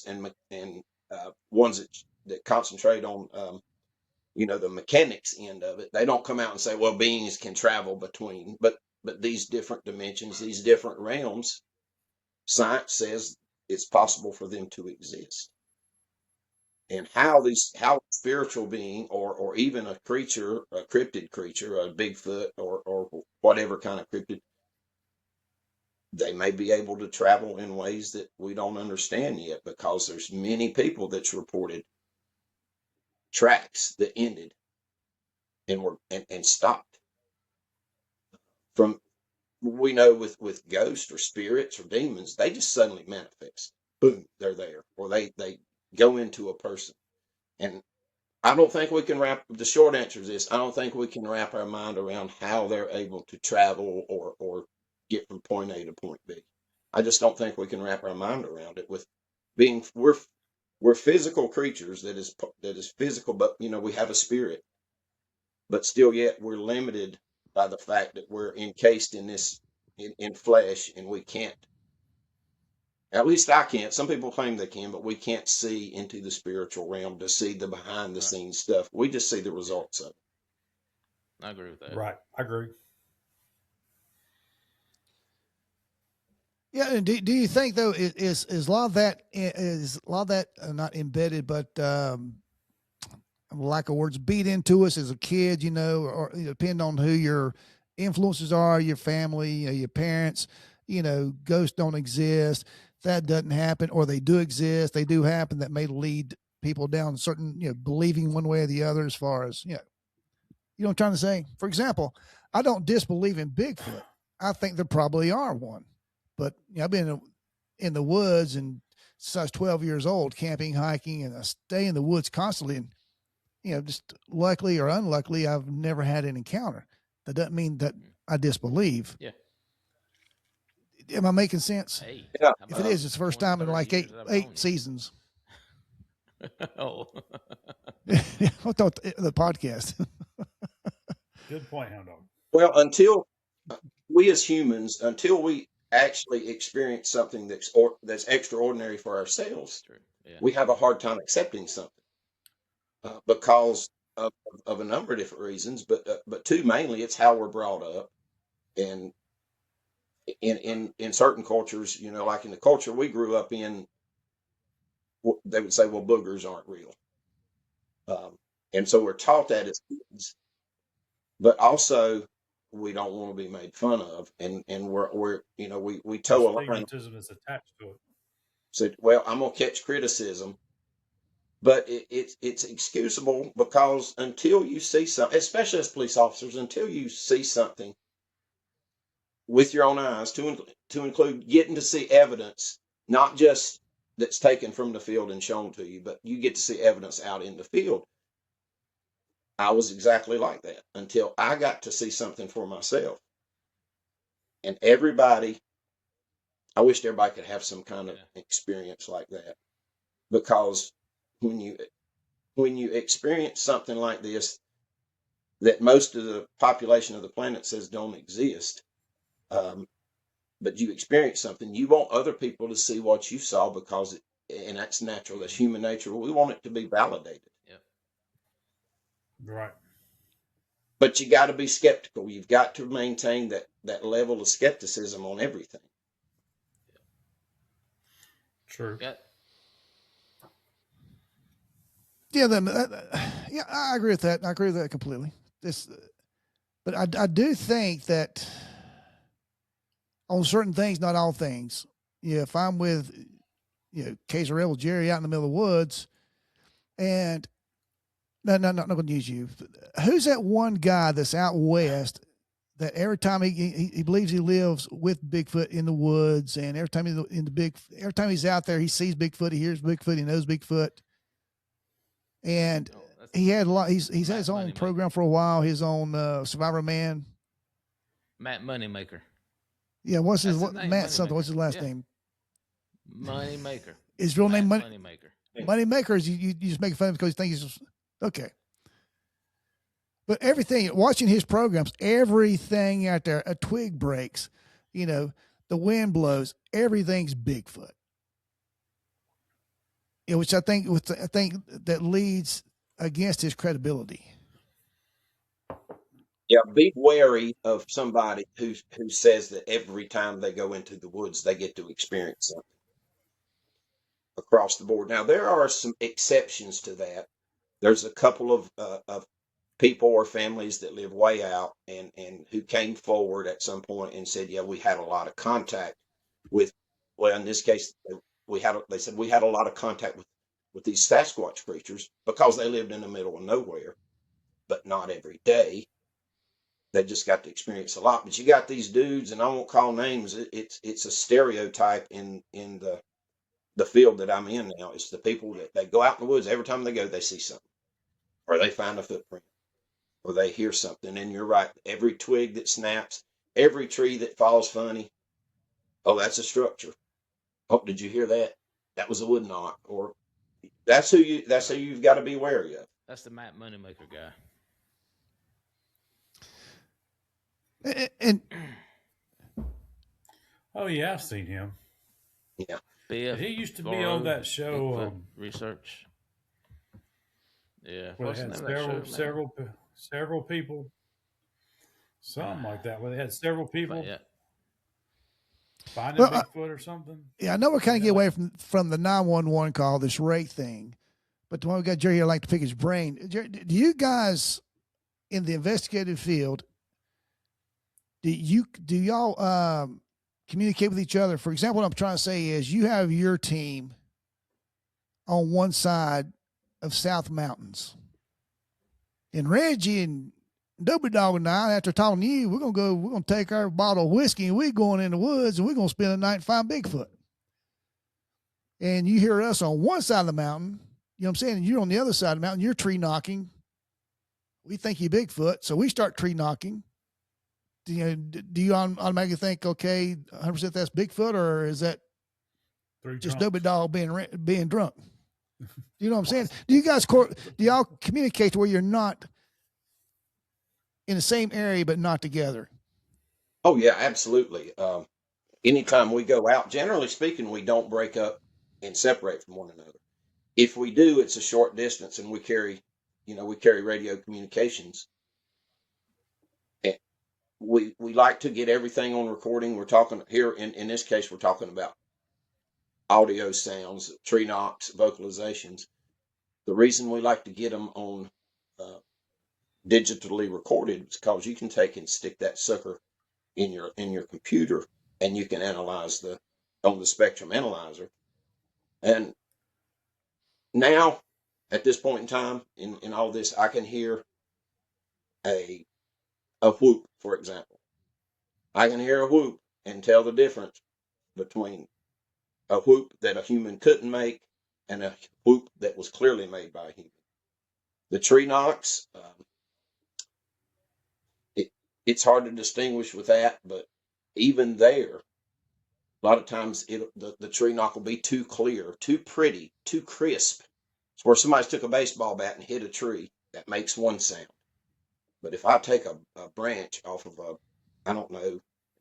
and ones that concentrate on the mechanics end of it, they don't come out and say, well, beings can travel between, but these different dimensions, these different realms, science says it's possible for them to exist. And how a spiritual being or even a creature, a cryptid creature, a Bigfoot or whatever kind of cryptid, they may be able to travel in ways that we don't understand yet, because there's many people that's reported tracks that ended and were and stopped. From we know with ghosts or spirits or demons, they just suddenly manifest. Boom, they're there, or they go into a person. And I don't think we can the short answer is this: I don't think we can wrap our mind around how they're able to travel or get from point A to point B. I just don't think we can wrap our mind around it. With being we're physical creatures that is physical, but we have a spirit, but still yet we're limited by the fact that we're encased in this in flesh, and we can't. At least I can't. Some people claim they can, but we can't see into the spiritual realm to see the behind the scenes stuff. We just see the results of it. I agree with that. Right. I agree. Yeah. And do you think though is a lot of that not embedded, but lack of words, beat into us as a kid, or depend on who your influences are, your family, your parents, ghosts don't exist. That doesn't happen, or they do exist. They do happen. That may lead people down certain, believing one way or the other as far as, you know what I'm trying to say? For example, I don't disbelieve in Bigfoot. I think there probably are one, but I've been in the woods and since I was 12 years old, camping, hiking, and I stay in the woods constantly. And, just luckily or unluckily, I've never had an encounter. That doesn't mean that I disbelieve. Yeah. Am I making sense? Hey, yeah. If it is, it's the first time in like eight seasons. Oh. I thought the podcast. Good point, Hound Dog. Well, until we as humans, until we actually experience something that's extraordinary for ourselves, Yeah. we have a hard time accepting something because of a number of different reasons. But two, mainly, it's how we're brought up, and in certain cultures, like in the culture we grew up in, they would say, well, boogers aren't real. And so we're taught that as kids, but also we don't want to be made fun of. And we're we toe a line. Stigmatism is attached to it. Said, well, I'm going to catch criticism, but it's excusable, because until you see something, especially as police officers, until you see something with your own eyes, to include getting to see evidence, not just that's taken from the field and shown to you, but you get to see evidence out in the field. I was exactly like that until I got to see something for myself. And I wish everybody could have some kind of experience like that, because when you experience something like this, that most of the population of the planet says don't exist, but you experience something, you want other people to see what you saw, because and that's natural. That's human nature. We want it to be validated. Yeah. Right. But you got to be skeptical. You've got to maintain that level of skepticism on everything. True. Yeah, I agree with that. I agree with that completely. But I do think that on certain things, not all things. If I'm with, Case of Rebel Jerry out in the middle of the woods, and no, not going to use you. Who's that one guy that's out west that every time he believes he lives with Bigfoot in the woods, and every time every time he's out there, he sees Bigfoot, he hears Bigfoot, he knows Bigfoot, and he had a lot. He's had his own program for a while, his own Survivor Man. Matt Moneymaker. Yeah, what's his name? Matt something? What's his last name? Moneymaker. His real name Moneymaker. Moneymaker is you just make fun of him because you think he's okay. But everything, watching his programs, everything out there, a twig breaks, the wind blows, everything's Bigfoot. Which I think that leads against his credibility. Yeah, be wary of somebody who says that every time they go into the woods, they get to experience something across the board. Now, there are some exceptions to that. There's a couple of people or families that live way out and who came forward at some point and said, yeah, we had a lot of contact with, well, in this case, they said we had a lot of contact with these Sasquatch creatures because they lived in the middle of nowhere, but not every day. They just got to experience a lot. But you got these dudes, and I won't call names. It's a stereotype in the field that I'm in now. It's the people that they go out in the woods. Every time they go, they see something, or they find a footprint, or they hear something. And you're right. Every twig that snaps, every tree that falls funny. Oh, that's a structure. Oh, did you hear that? That was a wood knock. Or that's who you've got to be wary of. That's the Matt Moneymaker guy. And oh yeah, I've seen him. Yeah, he used to be on that show. Research. Yeah, where they had several people, something like that. Where they had several people finding Bigfoot or something. Yeah, I know we're kind of get away from the 911 call, this rate thing, but the one we got Jerry here, I'd like to pick his brain. Jerry, do you guys in the investigative field? Do y'all communicate with each other? For example, what I'm trying to say is you have your team on one side of South Mountains, and Reggie and Dopey Dog and I, after talking to you, we're gonna take our bottle of whiskey and we're going in the woods and we're gonna spend a night and find Bigfoot. And you hear us on one side of the mountain, you know what I'm saying? And you're on the other side of the mountain, you're tree knocking. We think you're Bigfoot, so we start tree knocking. Do you automatically think, okay, 100% that's Bigfoot, or is that just Dopey Dog being drunk? You know what I'm saying? Do y'all communicate to where you're not in the same area but not together? Oh yeah, absolutely. Anytime we go out, generally speaking, we don't break up and separate from one another. If we do, it's a short distance, and we carry radio communications. We like to get everything on recording. We're talking here in this case, we're talking about audio sounds, tree knocks, vocalizations. The reason we like to get them on digitally recorded is because you can take and stick that sucker in your computer, and you can analyze on the spectrum analyzer. And now, at this point in time, in all this, I can hear a whoop, for example. I can hear a whoop and tell the difference between a whoop that a human couldn't make and a whoop that was clearly made by a human. The tree knocks, it's hard to distinguish with that, but even there, a lot of times the tree knock will be too clear, too pretty, too crisp. It's where somebody's took a baseball bat and hit a tree, that makes one sound. But if I take a branch off of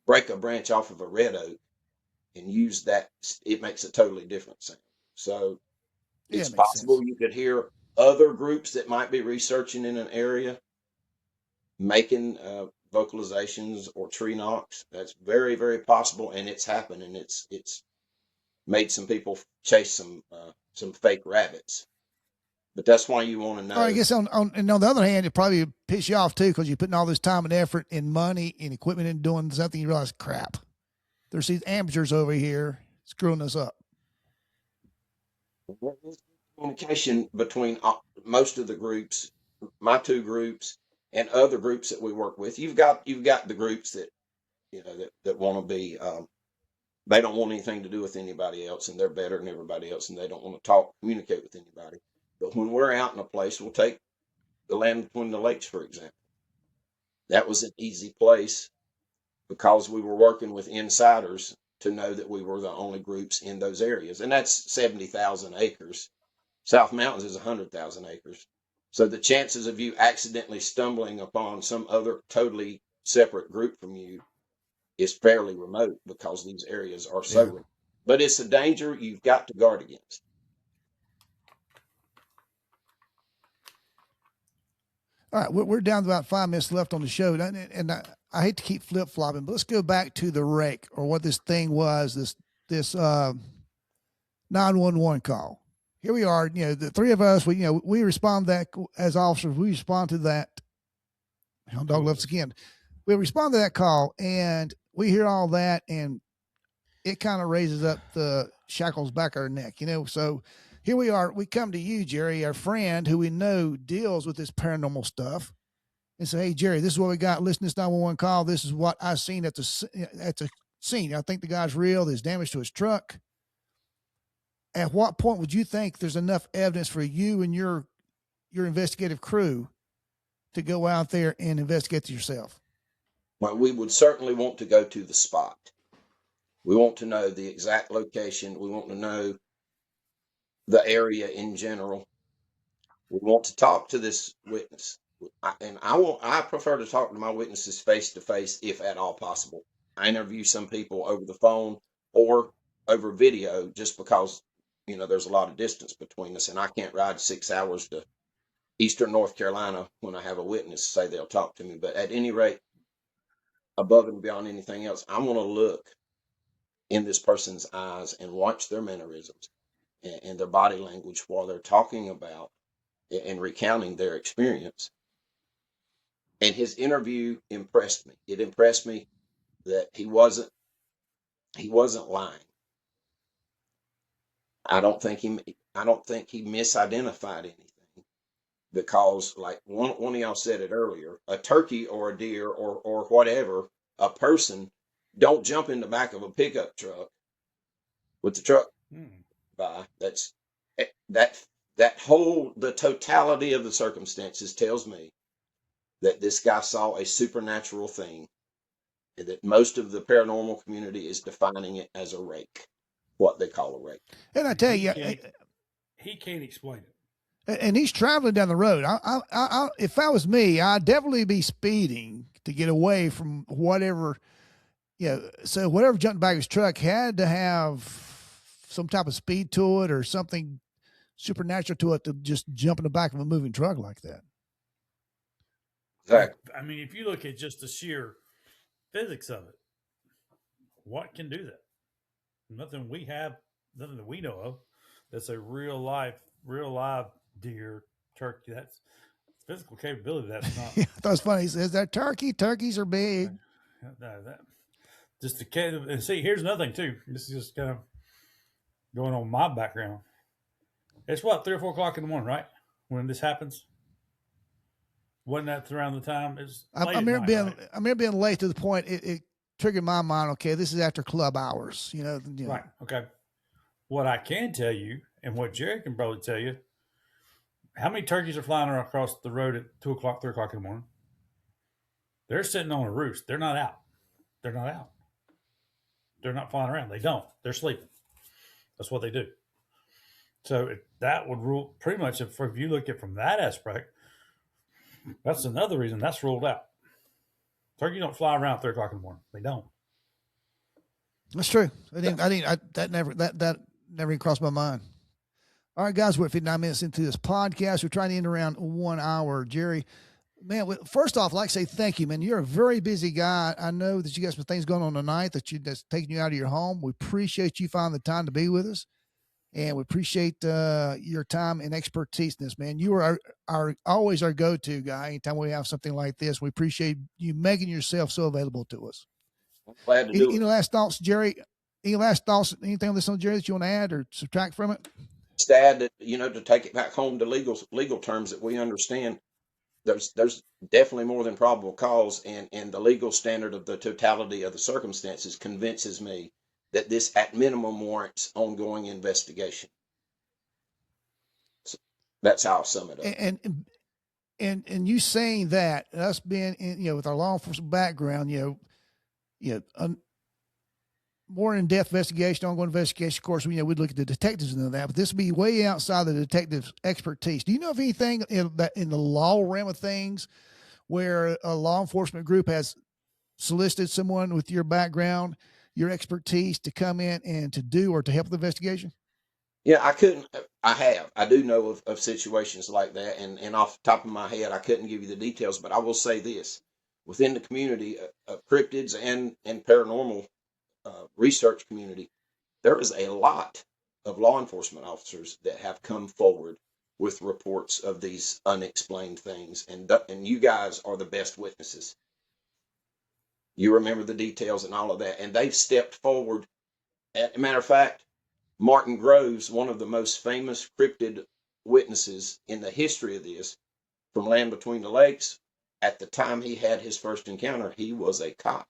break a branch off of a red oak and use that, it makes a totally different sound. So it's possible you could hear other groups that might be researching in an area making vocalizations or tree knocks. That's very, very possible, and it's happened, and it's made some people chase some fake rabbits. But that's why you want to know. I guess and on the other hand, it probably piss you off too, because you're putting all this time and effort and money and equipment and doing something, you realize, crap, there's these amateurs over here screwing us up. Communication between most of the groups, my two groups, and other groups that we work with. You've got the groups that, that want to be, they don't want anything to do with anybody else, and they're better than everybody else, and they don't want to communicate with anybody. But when we're out in a place, we'll take the land between the lakes, for example. That was an easy place because we were working with insiders to know that we were the only groups in those areas. And that's 70,000 acres. South Mountains is 100,000 acres. So the chances of you accidentally stumbling upon some other totally separate group from you is fairly remote because these areas are so remote. But it's a danger you've got to guard against. All right, we're down to about 5 minutes left on the show, and I hate to keep flip-flopping, but let's go back to the rake, or what this thing was, this 911 call. Here we are, the three of us, we respond that as officers, we respond to that. Hound dog left again. We respond to that call, and we hear all that, and it kind of raises up the shackles back our neck, so here we are. We come to you, Jerry, our friend who we know deals with this paranormal stuff, and say, hey, Jerry, this is what we got. Listen to this 911 call. This is what I've seen at the scene. I think the guy's real. There's damage to his truck. At what point would you think there's enough evidence for you and your investigative crew to go out there and investigate yourself? Well, we would certainly want to go to the spot. We want to know the exact location. We want to know the area in general. We want to talk to this witness. I prefer to talk to my witnesses face to face if at all possible. I interview some people over the phone or over video just because, there's a lot of distance between us, and I can't ride 6 hours to Eastern North Carolina when I have a witness say they'll talk to me. But at any rate, above and beyond anything else, I want to look in this person's eyes and watch their mannerisms and their body language while they're talking about and recounting their experience. And his interview impressed me. It impressed me that he wasn't lying. I don't think he misidentified anything, because like one of y'all said it earlier, a turkey or a deer or whatever, a person don't jump in the back of a pickup truck with the truck by. The totality of the circumstances tells me that this guy saw a supernatural thing, and that most of the paranormal community is defining it as a rake, what they call a rake. And I tell you, he can't explain it. And he's traveling down the road. If that was me, I'd definitely be speeding to get away from whatever. So whatever jumped back his truck had to have some type of speed to it or something supernatural to it to just jump in the back of a moving truck like that. Exactly. I mean, if you look at just the sheer physics of it, what can do that? Nothing that we know of that's a real live deer, turkey. That's physical capability. That's not. That was funny. He says that turkeys are big. Just to and see, here's another thing too. This is just kind of going on my background. It's 3 or 4 o'clock in the morning, right? When this happens. Wasn't that around the time? I remember being late to the point it triggered my mind. Okay, this is after club hours. Right. Okay. What I can tell you, and what Jerry can probably tell you, how many turkeys are flying across the road at 2 o'clock, 3 o'clock in the morning? They're sitting on a roost. They're not out. They're not flying around. They don't. They're sleeping. That's what they do. So that would rule pretty much. If you look at it from that aspect, that's another reason that's ruled out. Turkey don't fly around at 3 o'clock in the morning. They don't. That's true. That never even crossed my mind. All right, guys, we're 59 minutes into this podcast. We're trying to end around 1 hour. Jerry, man, first off, I'd like to say thank you, man. You're a very busy guy. I know that you got some things going on tonight that's taking you out of your home. We appreciate you finding the time to be with us, and we appreciate your time and expertise in this, man. You are always our go-to guy anytime we have something like this. We appreciate you making yourself so available to us. I'm glad to do it. Any last thoughts, Jerry? Any last thoughts? Anything on this one, Jerry, that you want to add or subtract from it? Just add that, to take it back home to legal terms that we understand. there's definitely more than probable cause, and the legal standard of the totality of the circumstances convinces me that this at minimum warrants ongoing investigation. So that's how I'll sum it up. And you saying that, us being in, with our law enforcement background, more in-depth investigation, ongoing investigation. Of course, we'd look at the detectives and that, but this would be way outside the detective's expertise. Do you know of anything in the law realm of things where a law enforcement group has solicited someone with your background, your expertise, to come in and to do or to help with the investigation? Yeah, I do know of situations like that, and off the top of my head, I couldn't give you the details, but I will say this: within the community of cryptids and paranormal research community, there is a lot of law enforcement officers that have come forward with reports of these unexplained things, and you guys are the best witnesses. You remember the details and all of that, and they've stepped forward. As a matter of fact, Martin Groves, one of the most famous cryptid witnesses in the history of this, from Land Between the Lakes, at the time he had his first encounter, he was a cop,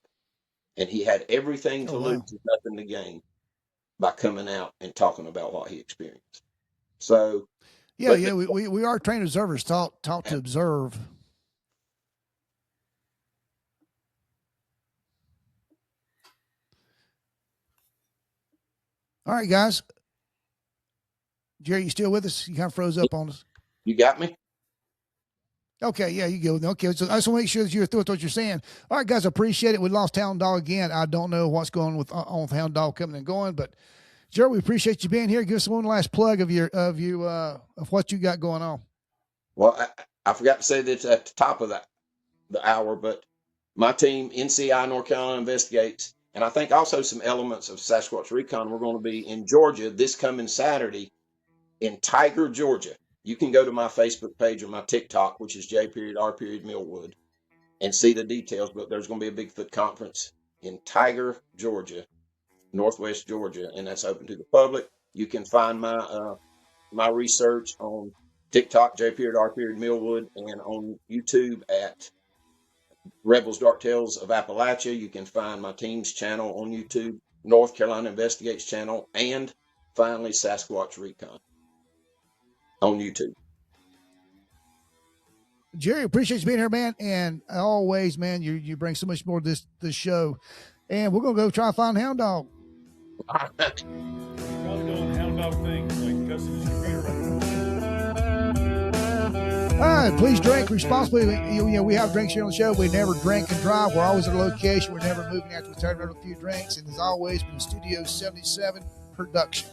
and he had everything to lose and nothing to gain by coming out and talking about what he experienced. So, we are trained observers, taught to observe. All right, guys. Jerry, you still with us? You kind of froze up on us. You got me? Okay, yeah, you go. Okay, so I just want to make sure that you're through with what you're saying. All right, guys, I appreciate it. We lost Hound Dog again. I don't know what's going on with Hound Dog coming and going, but Jerry, we appreciate you being here. Give us one last plug of what you got going on. Well, I forgot to say this at the top of the hour, but my team, NCI North Carolina Investigates, and I think also some elements of Sasquatch Recon, we're going to be in Georgia this coming Saturday in Tiger, Georgia. You can go to my Facebook page or my TikTok, which is J.R. Millwood, and see the details, but there's going to be a Bigfoot conference in Tiger, Georgia, Northwest Georgia, and that's open to the public. You can find my research on TikTok, J.R. Millwood, and on YouTube at Rebels Dark Tales of Appalachia. You can find my team's channel on YouTube, North Carolina Investigates channel, and finally Sasquatch Recon on YouTube. Jerry, appreciate you being here, man. And always, man, you bring so much more to this show. And we're gonna go try to find Hound Dog. Probably doing Hound Dog things like cussing his computer. All right, please drink responsibly. We have drinks here on the show. We never drink and drive. We're always at a location. We're never moving after we turn another few drinks. And as always, been Studio 77 production.